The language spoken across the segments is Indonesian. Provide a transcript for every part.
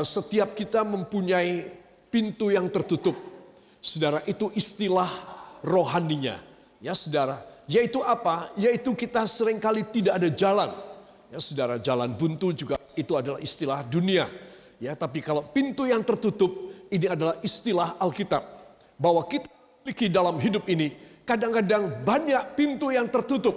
setiap kita mempunyai pintu yang tertutup. Saudara, itu istilah rohaninya. Ya saudara, yaitu apa? Yaitu kita seringkali tidak ada jalan. Ya saudara, jalan buntu juga itu adalah istilah dunia. Ya, tapi kalau pintu yang tertutup, ini adalah istilah Alkitab. Bahwa kita memiliki dalam hidup ini, kadang-kadang banyak pintu yang tertutup.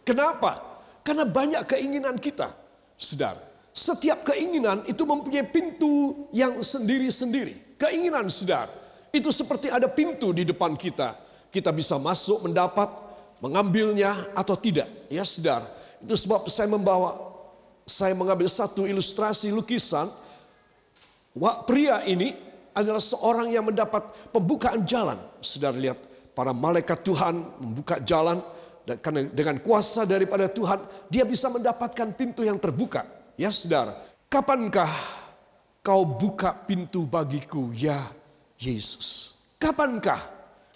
Kenapa? Karena banyak keinginan kita. Saudara, setiap keinginan itu mempunyai pintu yang sendiri-sendiri. Keinginan saudara, itu seperti ada pintu di depan kita. Kita bisa masuk, mendapat, mengambilnya atau tidak. Ya saudara, itu sebab saya mengambil satu ilustrasi lukisan. Pria ini adalah seorang yang mendapat pembukaan jalan. Saudara lihat, para malaikat Tuhan membuka jalan. Dan karena dengan kuasa daripada Tuhan, dia bisa mendapatkan pintu yang terbuka. Ya saudara, kapankah kau buka pintu bagiku ya Yesus? Kapankah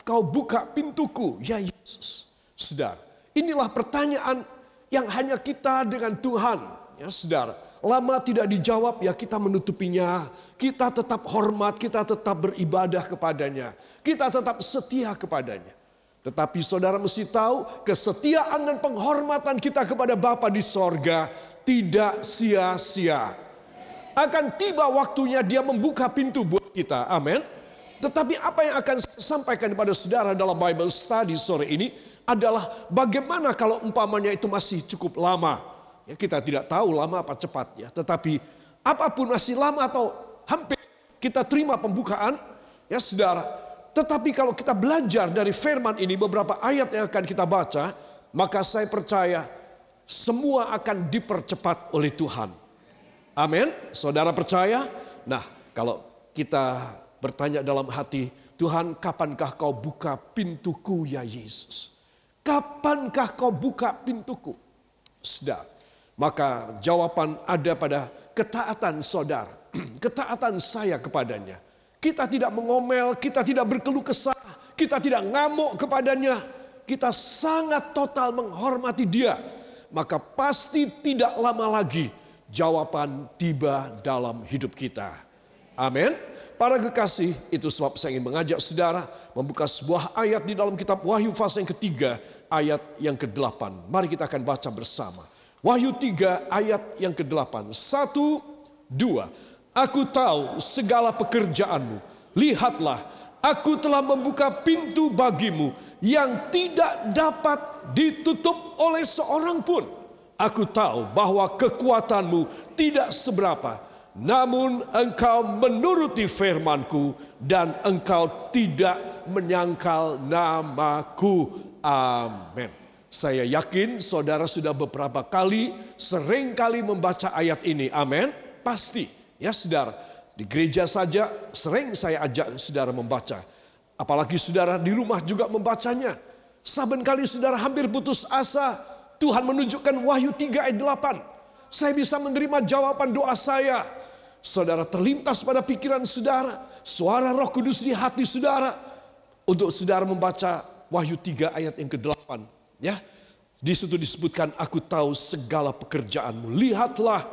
kau buka pintuku ya Yesus? Saudara, inilah pertanyaan yang hanya kita dengan Tuhan. Ya saudara, lama tidak dijawab ya kita menutupinya. Kita tetap hormat, kita tetap beribadah kepadanya. Kita tetap setia kepadanya. Tetapi saudara mesti tahu, kesetiaan dan penghormatan kita kepada Bapa di sorga tidak sia-sia. Akan tiba waktunya dia membuka pintu buat kita. Amin. Tetapi apa yang akan saya sampaikan kepada saudara dalam Bible Study sore ini adalah bagaimana kalau umpamanya itu masih cukup lama. Ya, kita tidak tahu lama apa cepat ya. Tetapi apapun masih lama atau hampir kita terima pembukaan. Ya saudara. Tetapi kalau kita belajar dari firman ini, beberapa ayat yang akan kita baca, maka saya percaya semua akan dipercepat oleh Tuhan. Amin. Saudara percaya? Nah, kalau kita bertanya dalam hati, Tuhan, kapankah kau buka pintuku ya Yesus? Kapankah kau buka pintuku? Saudara, maka jawaban ada pada ketaatan saudara, ketaatan saya kepadanya. Kita tidak mengomel, kita tidak berkeluh kesah, kita tidak ngamuk kepadanya. Kita sangat total menghormati dia. Maka pasti tidak lama lagi jawaban tiba dalam hidup kita. Amin. Para kekasih, itu sebab saya ingin mengajak saudara membuka sebuah ayat di dalam kitab Wahyu pasal yang ketiga, ayat yang ke-8. Mari kita akan baca bersama. Wahyu 3 ayat yang ke-8. 1, 2. Aku tahu segala pekerjaanmu. Lihatlah, aku telah membuka pintu bagimu yang tidak dapat ditutup oleh seorang pun. Aku tahu bahwa kekuatanmu tidak seberapa. Namun engkau menuruti firmanku dan engkau tidak menyangkal namaku. Amin. Saya yakin saudara sudah beberapa kali, sering kali membaca ayat ini. Amin. Pasti. Ya saudara, di gereja saja sering saya ajak saudara membaca. Apalagi saudara di rumah juga membacanya. Saben kali saudara hampir putus asa, Tuhan menunjukkan Wahyu 3 ayat 8. Saya bisa menerima jawaban doa saya. Saudara terlintas pada pikiran saudara, suara Roh Kudus di hati saudara. Untuk saudara membaca Wahyu 3 ayat yang ke-8. Ya, di situ disebutkan, aku tahu segala pekerjaanmu. Lihatlah,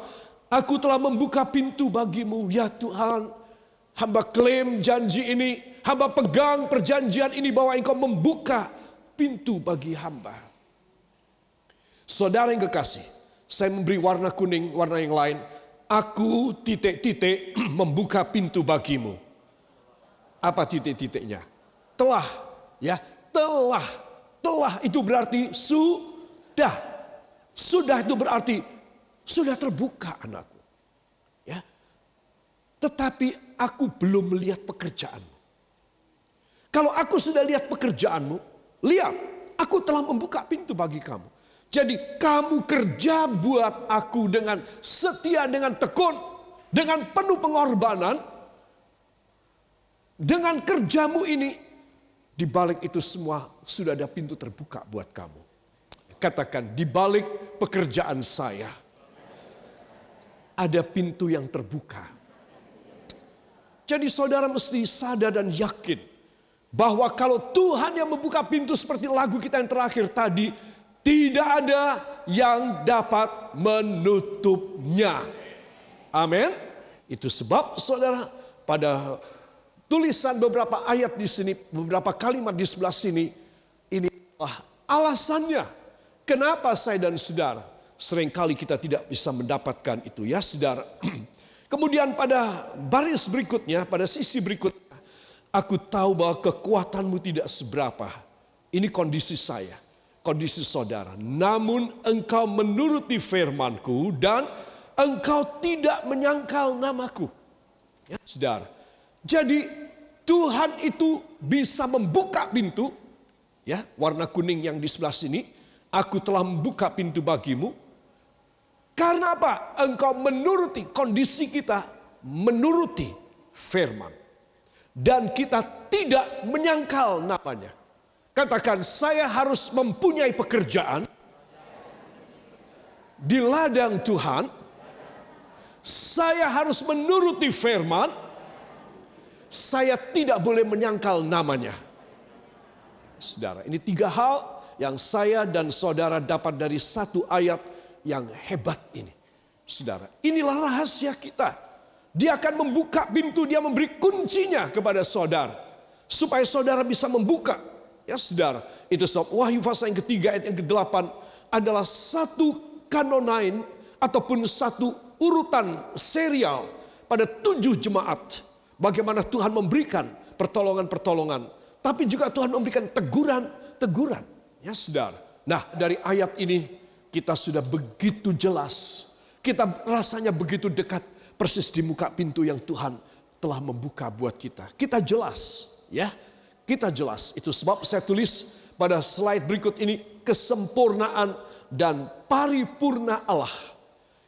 aku telah membuka pintu bagimu ya Tuhan. Hamba klaim janji ini. Hamba pegang perjanjian ini bahwa engkau membuka pintu bagi hamba. Saudara yang kekasih, saya memberi warna kuning, warna yang lain. Aku titik-titik membuka pintu bagimu. Apa titik-titiknya? Telah, ya, telah itu berarti sudah. Sudah itu berarti sudah terbuka anakku. Ya. Tetapi aku belum melihat pekerjaanmu. Kalau aku sudah lihat pekerjaanmu, lihat, aku telah membuka pintu bagi kamu. Jadi kamu kerja buat aku dengan setia, dengan tekun, dengan penuh pengorbanan. Dengan kerjamu ini, di balik itu semua sudah ada pintu terbuka buat kamu. Katakan, di balik pekerjaan saya, ada pintu yang terbuka. Jadi saudara mesti sadar dan yakin bahwa kalau Tuhan yang membuka pintu seperti lagu kita yang terakhir tadi, tidak ada yang dapat menutupnya. Amin. Itu sebab saudara, pada tulisan beberapa ayat di sini, beberapa kalimat di sebelah sini, ini adalah alasannya kenapa saya dan saudara seringkali kita tidak bisa mendapatkan itu, ya saudara. Kemudian pada baris berikutnya, pada sisi berikutnya, aku tahu bahwa kekuatanmu tidak seberapa. Ini kondisi saya, kondisi saudara. Namun engkau menuruti firmanku dan engkau tidak menyangkal namaku. Ya, saudara. Jadi Tuhan itu bisa membuka pintu. Ya, warna kuning yang di sebelah sini. Aku telah membuka pintu bagimu. Karena apa? Engkau menuruti, kondisi kita menuruti firman. Dan kita tidak menyangkal namanya. Katakan, saya harus mempunyai pekerjaan di ladang Tuhan. Saya harus menuruti firman. Saya tidak boleh menyangkal namanya. Saudara, ini 3 hal yang saya dan saudara dapat dari satu ayat yang hebat ini. Saudara, inilah rahasia kita. Dia akan membuka pintu, dia memberi kuncinya kepada saudara. Supaya saudara bisa membuka. Ya saudara, itu sebab Wahyu pasal yang ketiga ayat yang ke-8 adalah satu kanonain ataupun satu urutan serial pada 7 jemaat. Bagaimana Tuhan memberikan pertolongan-pertolongan. Tapi juga Tuhan memberikan teguran-teguran. Ya saudara. Nah, dari ayat ini kita sudah begitu jelas. Kita rasanya begitu dekat persis di muka pintu yang Tuhan telah membuka buat kita. Kita jelas, ya. Kita jelas. Itu sebab saya tulis pada slide berikut ini kesempurnaan dan paripurna Allah.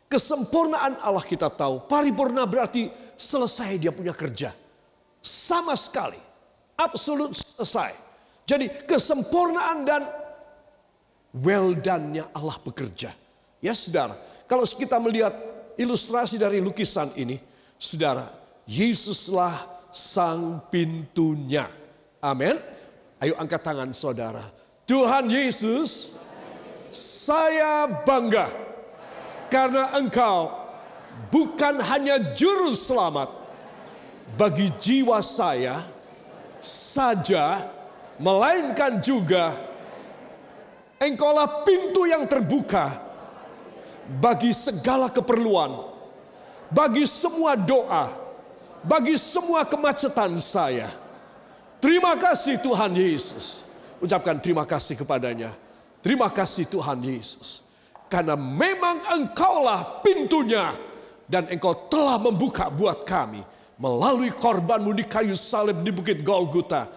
Kesempurnaan Allah kita tahu. Paripurna berarti selesai dia punya kerja. Sama sekali. Absolut selesai. Jadi kesempurnaan dan well done-nya Allah bekerja. Ya saudara. Kalau kita melihat ilustrasi dari lukisan ini. Saudara. Yesuslah sang pintunya. Amin. Ayo angkat tangan saudara. Tuhan Yesus, saya bangga karena Engkau bukan hanya juru selamat bagi jiwa saya saja, melainkan juga Engkaulah pintu yang terbuka bagi segala keperluan, bagi semua doa, bagi semua kemacetan saya. Terima kasih Tuhan Yesus. Ucapkan terima kasih kepadanya. Terima kasih Tuhan Yesus. Karena memang Engkaulah pintunya. Dan Engkau telah membuka buat kami. Melalui korbanmu di kayu salib di bukit Golgota.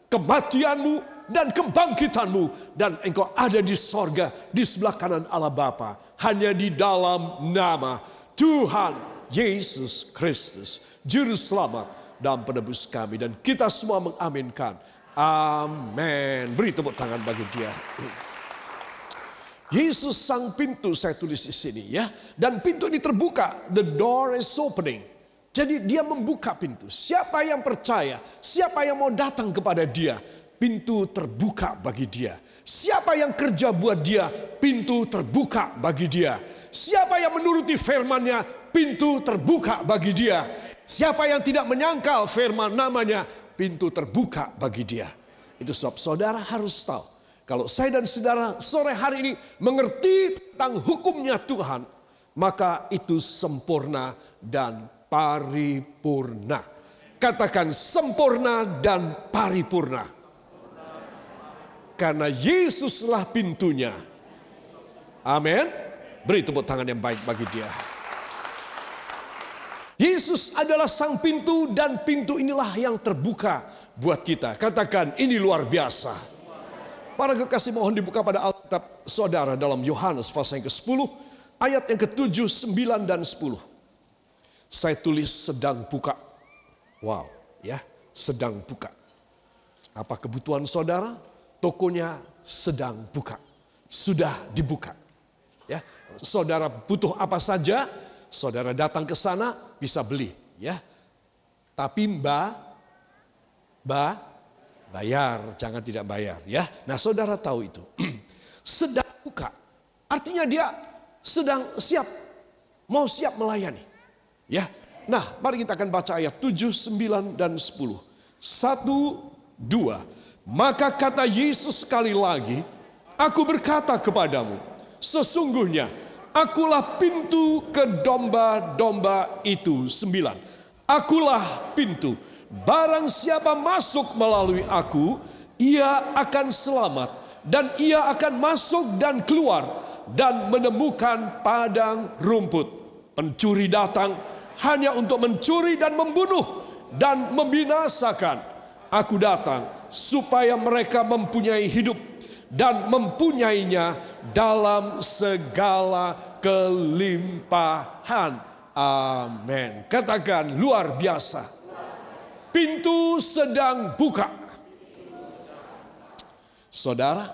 Kematianmu dan kebangkitanmu. Dan Engkau ada di sorga. Di sebelah kanan Allah Bapa. Hanya di dalam nama Tuhan Yesus Kristus. Juru selamat dan penebus kami. Dan kita semua mengaminkan. Amin. Beri tepuk tangan bagi dia. Yesus sang pintu, saya tulis di sini ya. Dan pintu ini terbuka. The door is opening. Jadi dia membuka pintu. Siapa yang percaya, siapa yang mau datang kepada dia, pintu terbuka bagi dia. Siapa yang kerja buat dia, pintu terbuka bagi dia. Siapa yang menuruti firman-Nya, pintu terbuka bagi dia. Siapa yang tidak menyangkal firman namanya, pintu terbuka bagi dia. Itu sebab saudara harus tahu. Kalau saya dan saudara sore hari ini mengerti tentang hukumnya Tuhan, maka itu sempurna dan paripurna. Katakan sempurna dan paripurna. Karena Yesuslah pintunya. Amin. Beri tepuk tangan yang baik bagi dia. Yesus adalah sang pintu dan pintu inilah yang terbuka buat kita. Katakan ini luar biasa. Para kekasih mohon dibuka pada Alkitab saudara dalam Yohanes pasal yang ke-10 ayat yang ke-7, 9 dan 10. Saya tulis sedang buka. Wow, ya, sedang buka. Apa kebutuhan saudara? Tokonya sedang buka. Sudah dibuka. Ya, saudara butuh apa saja? Saudara datang ke sana bisa beli, ya. Tapi bayar, jangan tidak bayar, ya. Nah, saudara tahu itu. Sedang buka. Artinya dia sedang siap, mau siap melayani. Ya. Nah, mari kita akan baca ayat 7, 9, dan 10. 1, 2. Maka kata Yesus sekali lagi, aku berkata kepadamu, sesungguhnya akulah pintu ke domba-domba itu. 9. Akulah pintu. Barang siapa masuk melalui aku, ia akan selamat. Dan ia akan masuk dan keluar dan menemukan padang rumput. Pencuri datang hanya untuk mencuri dan membunuh dan membinasakan. Aku datang supaya mereka mempunyai hidup dan mempunyainya dalam segala kelimpahan. Amin. Katakan luar biasa. Pintu sedang buka. Saudara,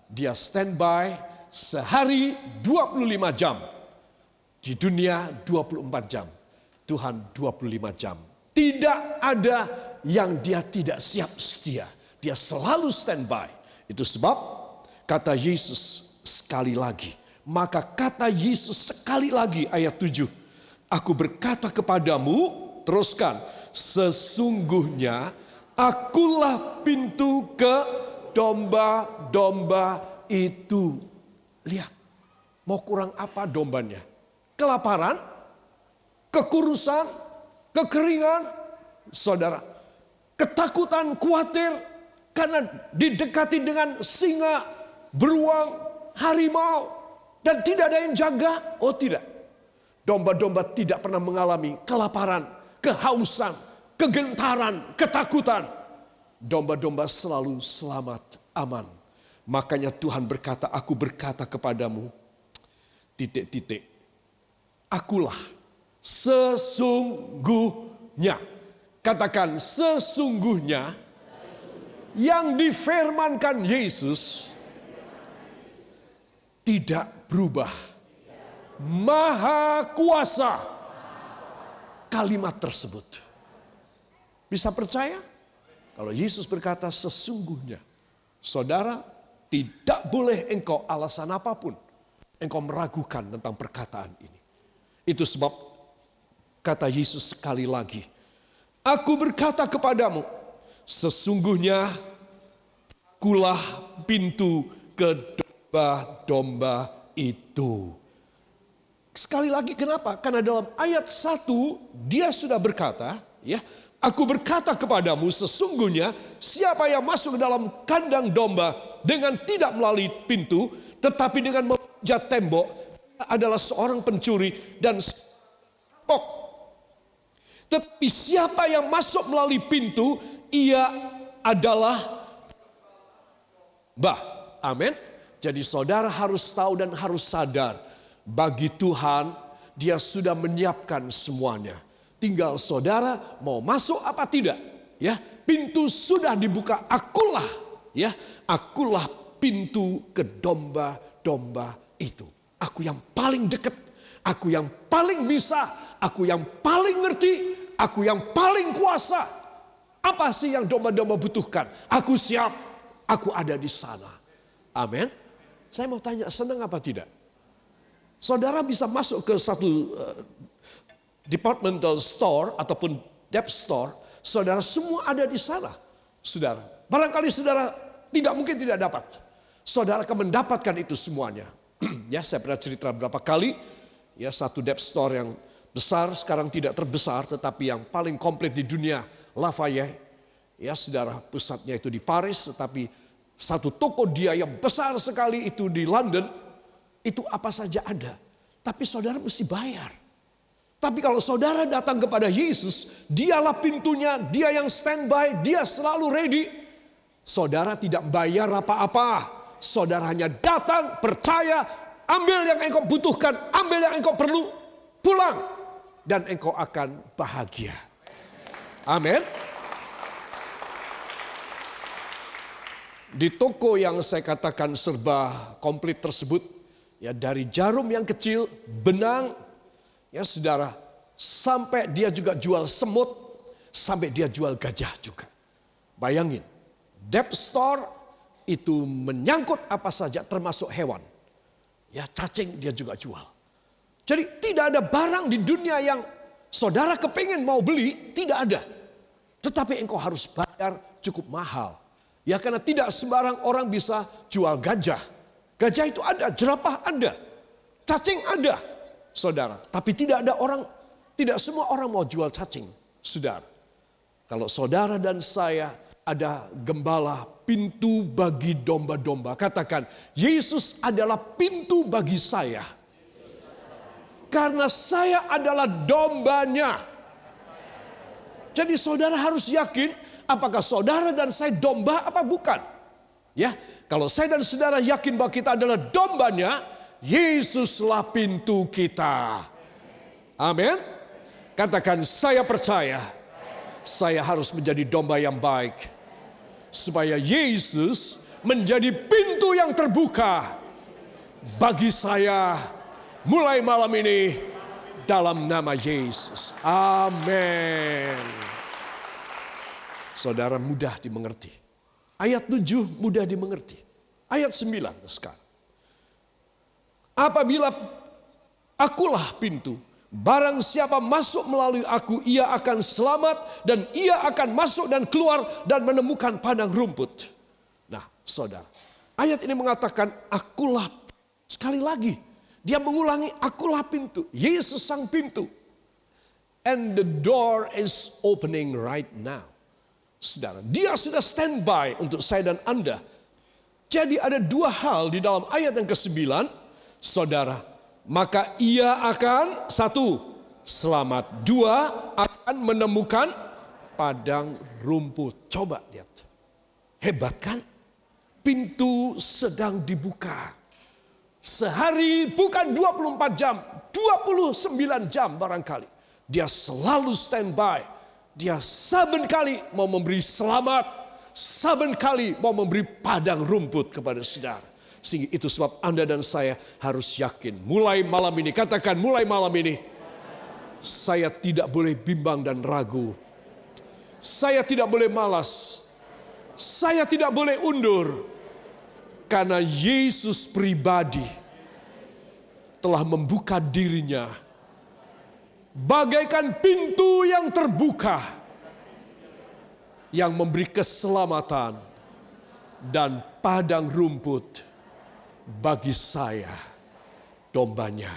dia standby sehari 25 jam. Di dunia 24 jam. Tuhan 25 jam. Tidak ada yang dia tidak siap sedia. Dia selalu standby. Itu sebab kata Yesus sekali lagi. Maka kata Yesus sekali lagi ayat 7. Aku berkata kepadamu, teruskan. Sesungguhnya akulah pintu ke domba-domba itu. Lihat, mau kurang apa dombanya? Kelaparan, kekurusan, kekeringan, saudara. Ketakutan, khawatir, karena didekati dengan singa, beruang, harimau, dan tidak ada yang jaga. Oh tidak, domba-domba tidak pernah mengalami kelaparan, kehausan, kegentaran, ketakutan. Domba-domba selalu selamat, aman. Makanya Tuhan berkata, aku berkata kepadamu, titik-titik, akulah sesungguhnya. Katakan sesungguhnya yang difirmankan Yesus tidak berubah. Maha kuasa kalimat tersebut. Bisa percaya? Kalau Yesus berkata sesungguhnya, saudara, tidak boleh engkau alasan apapun engkau meragukan tentang perkataan ini. Itu sebab kata Yesus sekali lagi, aku berkata kepadamu, sesungguhnya akulah pintu ke domba-domba itu. Sekali lagi kenapa? Karena dalam ayat 1 dia sudah berkata, ya, aku berkata kepadamu sesungguhnya siapa yang masuk ke dalam kandang domba dengan tidak melalui pintu, tetapi dengan memanjat tembok adalah seorang pencuri dan perampok. Tetapi siapa yang masuk melalui pintu, ia adalah amin. Jadi saudara harus tahu dan harus sadar, bagi Tuhan dia sudah menyiapkan semuanya. Tinggal saudara mau masuk apa tidak. Ya, pintu sudah dibuka. Akulah, ya, akulah pintu ke domba-domba itu. Aku yang paling dekat, aku yang paling bisa, aku yang paling ngerti, aku yang paling kuasa. Apa sih yang domba-domba butuhkan? Aku siap, aku ada di sana. Amin. Saya mau tanya, senang apa tidak? Saudara bisa masuk ke satu departmental store ataupun depth store, saudara semua ada di sana. Saudara, barangkali saudara mungkin tidak dapat. Saudara akan mendapatkan itu semuanya. Ya, saya pernah cerita beberapa kali, ya, satu depth store yang besar, sekarang tidak terbesar, tetapi yang paling komplit di dunia, Lafayette. Ya, saudara, pusatnya itu di Paris, tetapi satu toko dia yang besar sekali itu di London, itu apa saja ada. Tapi saudara mesti bayar. Tapi kalau saudara datang kepada Yesus, dialah pintunya, dia yang standby, dia selalu ready. Saudara tidak bayar apa-apa. Saudara hanya datang, percaya, ambil yang engkau butuhkan, ambil yang engkau perlu, pulang. Dan engkau akan bahagia. Amin. Di toko yang saya katakan serba komplit tersebut, ya, dari jarum yang kecil, benang, ya saudara, sampai dia juga jual semut, sampai dia jual gajah juga. Bayangin, depth store itu menyangkut apa saja termasuk hewan. Ya, cacing dia juga jual. Jadi tidak ada barang di dunia yang Saudara kepingin mau beli, tidak ada. Tetapi engkau harus bayar cukup mahal. Ya, karena tidak sembarang orang bisa jual gajah. Gajah itu ada, jerapah ada, cacing ada, saudara. Tapi tidak semua orang mau jual cacing, saudara. Kalau saudara dan saya ada gembala pintu bagi domba-domba. Katakan, Yesus adalah pintu bagi saya. Karena saya adalah dombanya. Jadi saudara harus yakin, apakah saudara dan saya domba apa bukan? Ya, kalau saya dan saudara yakin bahwa kita adalah dombanya, Yesuslah pintu kita. Amin. Katakan, saya percaya, saya harus menjadi domba yang baik. Supaya Yesus menjadi pintu yang terbuka bagi saya mulai malam ini dalam nama Yesus. Amin. Saudara, mudah dimengerti. Ayat 7 mudah dimengerti. Ayat 9 sekarang. Apabila akulah pintu, barang siapa masuk melalui aku, ia akan selamat dan ia akan masuk dan keluar dan menemukan padang rumput. Nah, saudara, ayat ini mengatakan akulah, sekali lagi dia mengulangi akulah pintu. Yesus sang pintu. And the door is opening right now. Saudara, dia sudah standby untuk saya dan Anda. Jadi ada dua hal di dalam ayat yang ke-9, saudara. Maka ia akan, satu, selamat. Dua, akan menemukan padang rumput. Coba lihat. Hebat kan? Pintu sedang dibuka. Sehari bukan 24 jam, 29 jam barangkali. Dia selalu standby. Dia saben kali mau memberi selamat. Saben kali mau memberi padang rumput kepada saudara. Sehingga itu sebab Anda dan saya harus yakin. Mulai malam ini, katakan mulai malam ini. Saya tidak boleh bimbang dan ragu. Saya tidak boleh malas. Saya tidak boleh undur. Karena Yesus pribadi telah membuka dirinya. Bagaikan pintu yang terbuka. Yang memberi keselamatan dan padang rumput. Bagi saya, dombanya.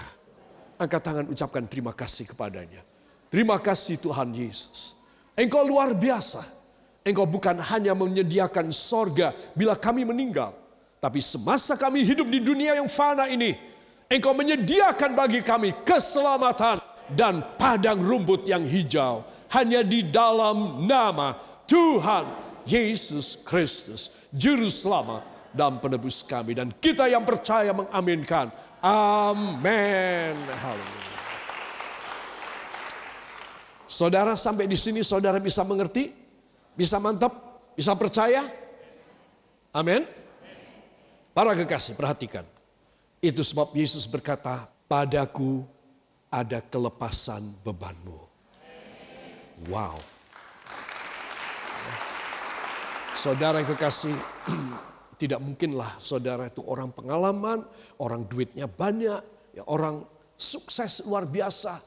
Angkat tangan, ucapkan terima kasih kepadanya. Terima kasih Tuhan Yesus. Engkau luar biasa. Engkau bukan hanya menyediakan sorga bila kami meninggal. Tapi semasa kami hidup di dunia yang fana ini, Engkau menyediakan bagi kami keselamatan dan padang rumput yang hijau. Hanya di dalam nama Tuhan Yesus Kristus, Juru Selamat dan penebus kami. Dan kita yang percaya mengaminkan. Amin. Haleluya. Saudara, sampai di sini saudara bisa mengerti? Bisa mantap? Bisa percaya? Amin. Para kekasih, perhatikan. Itu sebab Yesus berkata, padaku ada kelepasan bebanmu. Wow. Saudara yang kekasih, tidak mungkinlah saudara itu orang pengalaman, orang duitnya banyak, ya orang sukses luar biasa.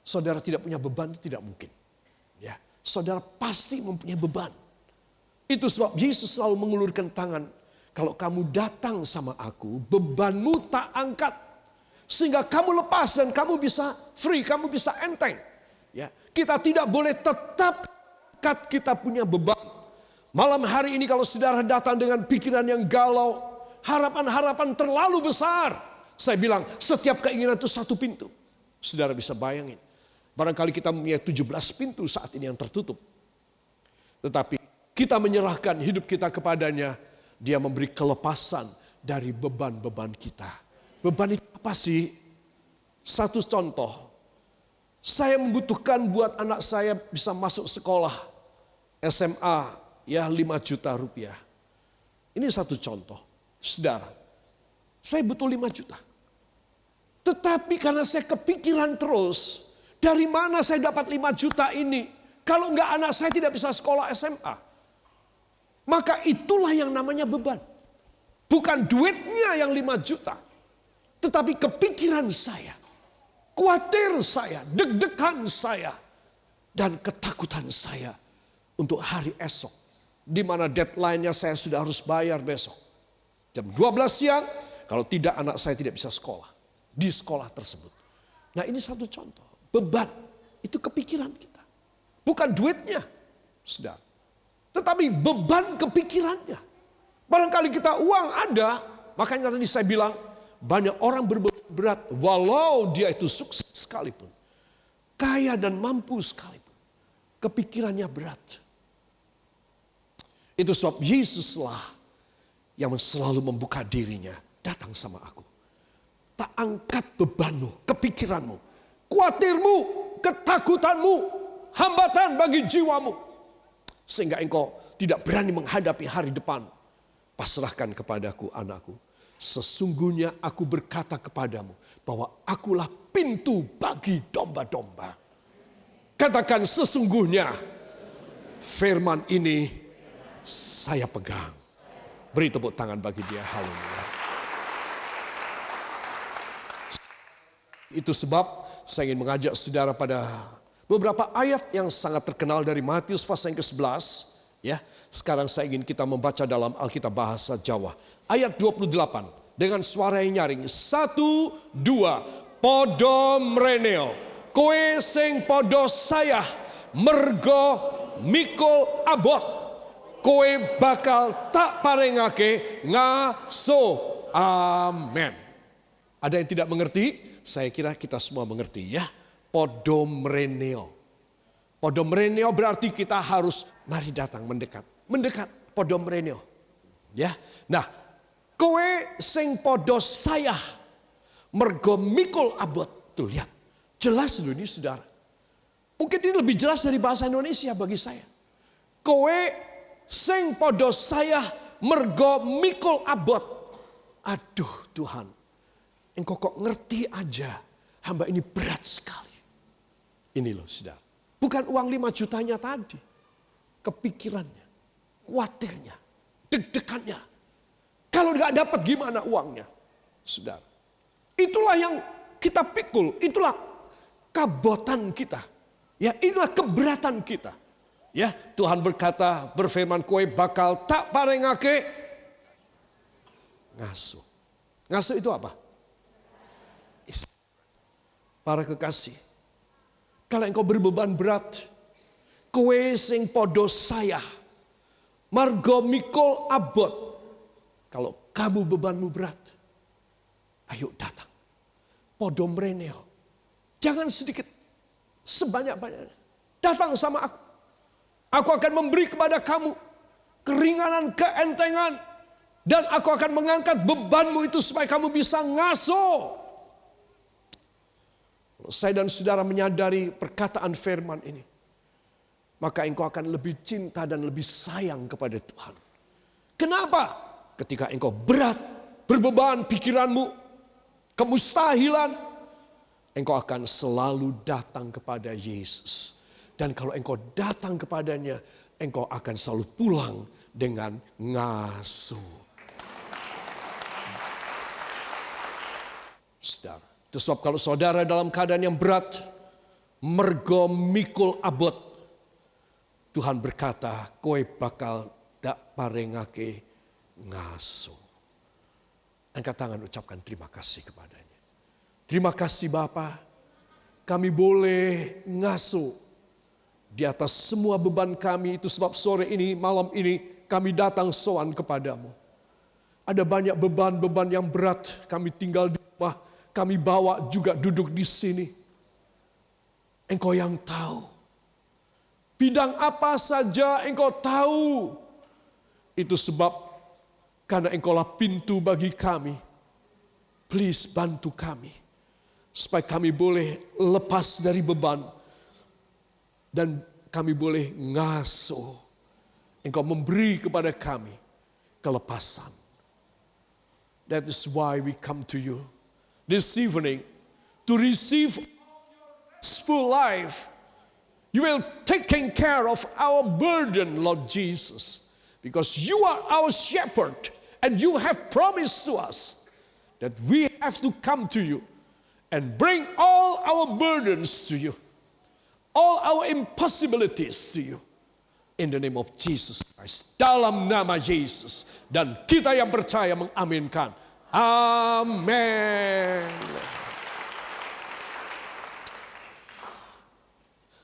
Saudara tidak punya beban, itu tidak mungkin. Ya, saudara pasti mempunyai beban. Itu sebab Yesus selalu mengulurkan tangan. Kalau kamu datang sama aku, bebanmu tak angkat. Sehingga kamu lepas dan kamu bisa free, kamu bisa enteng. Ya, kita tidak boleh tetap kita punya beban. Malam hari ini kalau saudara datang dengan pikiran yang galau, harapan-harapan terlalu besar. Saya bilang setiap keinginan itu satu pintu. Saudara bisa bayangin. Barangkali kita punya 17 pintu saat ini yang tertutup. Tetapi kita menyerahkan hidup kita kepadanya. Dia memberi kelepasan dari beban-beban kita. Beban itu apa sih? Satu contoh. Saya membutuhkan buat anak saya bisa masuk sekolah SMA. Ya 5 juta rupiah. Ini satu contoh. Saudara, saya butuh 5 juta. Tetapi karena saya kepikiran terus. Dari mana saya dapat 5 juta ini? Kalau enggak anak saya tidak bisa sekolah SMA. Maka itulah yang namanya beban. Bukan duitnya yang 5 juta. Tetapi kepikiran saya. khawatir saya, deg-degan saya, dan ketakutan saya untuk hari esok. Di mana deadline-nya saya sudah harus bayar besok. Jam 12 siang, kalau tidak anak saya tidak bisa sekolah. Di sekolah tersebut. Nah ini satu contoh. Beban, itu kepikiran kita. Bukan duitnya, saudara. Tetapi beban kepikirannya. Barangkali kita uang ada, makanya tadi saya bilang, banyak orang berbeban berat, walau dia itu sukses sekalipun. Kaya dan mampu sekalipun. Kepikirannya berat. Itu sebab Yesuslah yang selalu membuka dirinya. Datang sama aku. Tak angkat bebanmu, kepikiranmu, khawatirmu, ketakutanmu, hambatan bagi jiwamu. Sehingga engkau tidak berani menghadapi hari depan. Pasrahkan kepadaku anakku. Sesungguhnya aku berkata kepadamu bahwa akulah pintu bagi domba-domba. Katakan sesungguhnya firman ini saya pegang. Beri tepuk tangan bagi dia. Haleluya. Itu sebab saya ingin mengajak saudara pada beberapa ayat yang sangat terkenal dari Matius pasal yang ke-11. Ya, sekarang saya ingin kita membaca dalam Alkitab bahasa Jawa. Ayat 28 dengan suara yang nyaring. 1, 2. Podo mreneo, kowe sing podo saya mergo mikul abot. Kowe bakal tak parengake ngaso. Amin. Ada yang tidak mengerti? Saya kira kita semua mengerti ya. Podomreneo. Podomreneo berarti kita harus mari datang mendekat. Mendekat podomreneo. Ya. Nah, kowe sing podo saya mergo mikul abot. Tuh lihat. Jelas loh ini saudara. Mungkin ini lebih jelas dari bahasa Indonesia bagi saya. Kowe sing podo saya mergo mikul abot. Aduh Tuhan, engkau kok ngerti aja hamba ini berat sekali. Ini loh saudara. Bukan uang 5 jutanya tadi. Kepikirannya, khawatirnya, deg-degannya. Kalau nggak dapat gimana uangnya? Saudara. Itulah yang kita pikul, itulah kabotan kita. Ya, inilah keberatan kita. Ya, Tuhan berkata, berfirman, kowe bakal tak parengake ngasuh. Ngasuh itu apa? Para kekasih, kalau engkau berbeban berat, kowe sing podo saya, margo mikul abot. Kalau kamu bebanmu berat, ayo datang. Podo mreneo. Jangan sedikit, sebanyak-banyaknya. Datang sama aku. Aku akan memberi kepada kamu keringanan, keentengan. Dan aku akan mengangkat bebanmu itu supaya kamu bisa ngasuh. Kalau saya dan saudara menyadari perkataan firman ini, maka engkau akan lebih cinta dan lebih sayang kepada Tuhan. Kenapa? Ketika engkau berat, berbeban pikiranmu, kemustahilan, engkau akan selalu datang kepada Yesus. Dan kalau engkau datang kepadanya, engkau akan selalu pulang dengan ngasuh. Saudara, itu sebab kalau saudara dalam keadaan yang berat, mergo mikul abot, Tuhan berkata, kowe bakal dak parengake ngasuh. Angkat tangan, ucapkan terima kasih kepadanya. Terima kasih Bapa, kami boleh ngasuh di atas semua beban kami. Itu sebab sore ini, malam ini kami datang sowan kepadamu. Ada banyak beban-beban yang berat. Kami tinggal di rumah, kami bawa juga duduk di sini. Engkau yang tahu. Bidang apa saja engkau tahu. Itu sebab karena engkaulah pintu bagi kami. Please bantu kami. Supaya kami boleh lepas dari beban. Dan kami boleh ngasuh. Engkau memberi kepada kami kelepasan. That is why we come to you this evening to receive full life. You will taking care of our burden, Lord Jesus. Because you are our shepherd. And you have promised to us that we have to come to you. and bring all our burdens to you, all our impossibilities to you. In the name of Jesus Christ. Dalam nama Yesus. Dan kita yang percaya mengaminkan. Amin.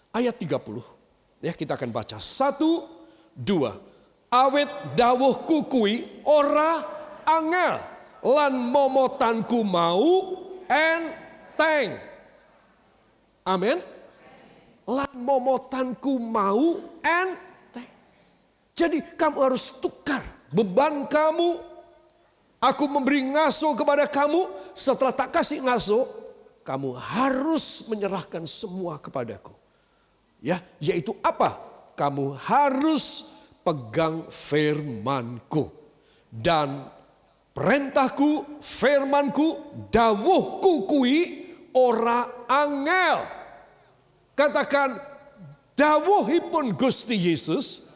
Ayat 30. Ya, kita akan baca. 1, 2. Awet dawuhku kui ora angel. Lan momotanku mau enteng. Amin. Lan momotanku mau enteng. Jadi kamu harus tukar beban kamu. Aku memberi ngaso kepada kamu. Setelah tak kasih ngaso, kamu harus menyerahkan semua kepadaku. Ya, yaitu apa? Kamu harus pegang firmanku. Dan perintahku, firmanku, dawuhku kui ora angel. Katakan, dawuhipun Gusti Yesus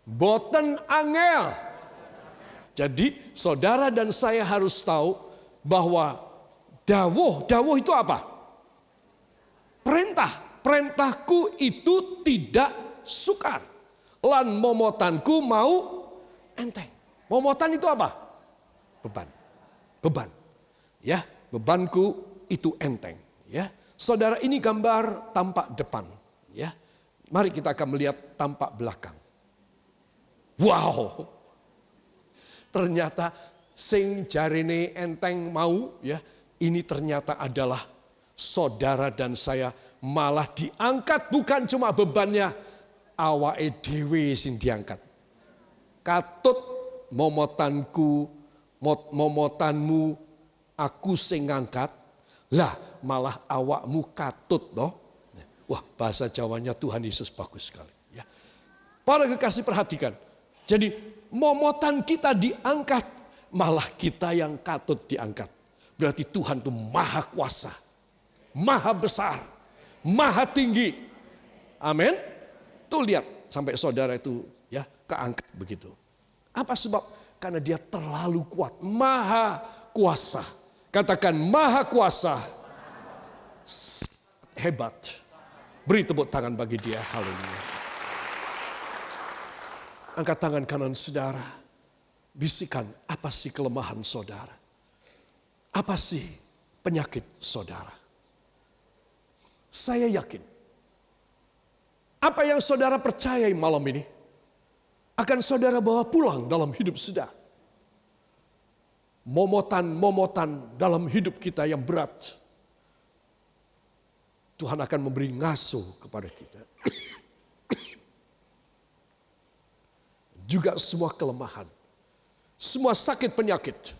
boten angel. Jadi saudara dan saya harus tahu bahwa dawuh itu apa? Perintah. Perintahku itu tidak sukar. Lan momotanku mau enteng. Momotan itu apa? Beban. Beban. Ya, bebanku itu enteng. Ya, saudara, ini gambar tampak depan. Ya, mari kita akan melihat tampak belakang. Wow, ternyata sing jarine enteng mau, ya, ini ternyata adalah saudara dan saya malah diangkat, bukan cuma bebannya awake dhewe sing diangkat. Katut momotanku, momotanmu aku sing ngangkat, lah malah awakmu katut toh. Wah, bahasa Jawanya Tuhan Yesus bagus sekali. Ya. Para kekasih, perhatikan. Jadi momotan kita diangkat, malah kita yang katut diangkat. Berarti Tuhan itu maha kuasa, maha besar, maha tinggi. Amin. Tuh lihat sampai saudara itu ya keangkat begitu. Apa sebab? Karena dia terlalu kuat, maha kuasa. Katakan maha kuasa. Hebat. Beri tepuk tangan bagi dia. Haleluya. Angkat tangan kanan saudara. Bisikan, apa sih kelemahan saudara? Apa sih penyakit saudara? Saya yakin, apa yang saudara percayai malam ini akan saudara bawa pulang dalam hidup saudara. Momotan-momotan dalam hidup kita yang berat, Tuhan akan memberi ngaso kepada kita. Juga semua kelemahan, semua sakit penyakit,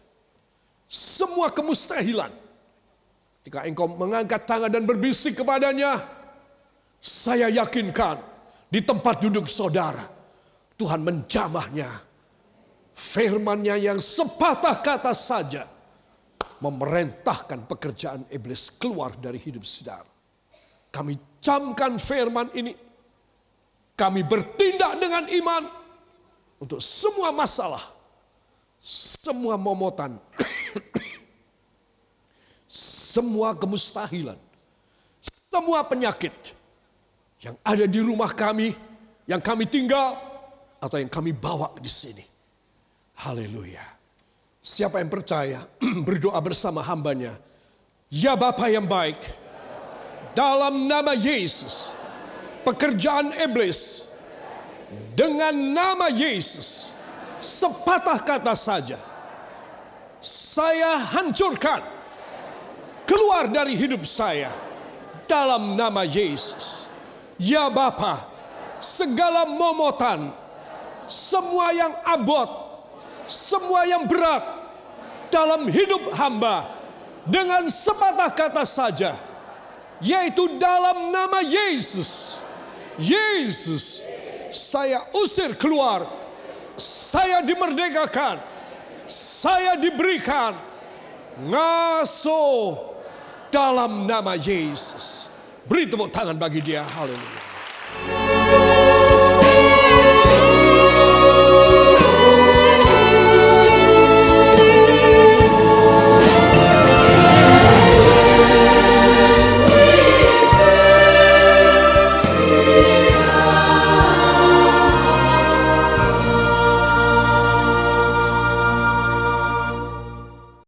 semua kemustahilan. Ketika engkau mengangkat tangan dan berbisik kepadanya, saya yakinkan di tempat duduk saudara, Tuhan menjamahnya. Firman-Nya yang sepatah kata saja memerintahkan pekerjaan iblis keluar dari hidup saudara. Kami camkan firman ini. Kami bertindak dengan iman untuk semua masalah, semua momotan, semua kemustahilan, semua penyakit yang ada di rumah kami, yang kami tinggal, atau yang kami bawa di sini. Haleluya. Siapa yang percaya berdoa bersama hambanya. Ya Bapa yang baik, dalam nama Yesus, pekerjaan iblis dengan nama Yesus, sepatah kata saja, saya hancurkan keluar dari hidup saya dalam nama Yesus. Ya Bapa, segala momotan, semua yang abot, semua yang berat dalam hidup hamba, dengan sepatah kata saja, yaitu dalam nama Yesus. Yesus, saya usir keluar, saya dimerdekakan, saya diberikan ngaso dalam nama Yesus. Beri tepuk tangan bagi dia. Haleluya.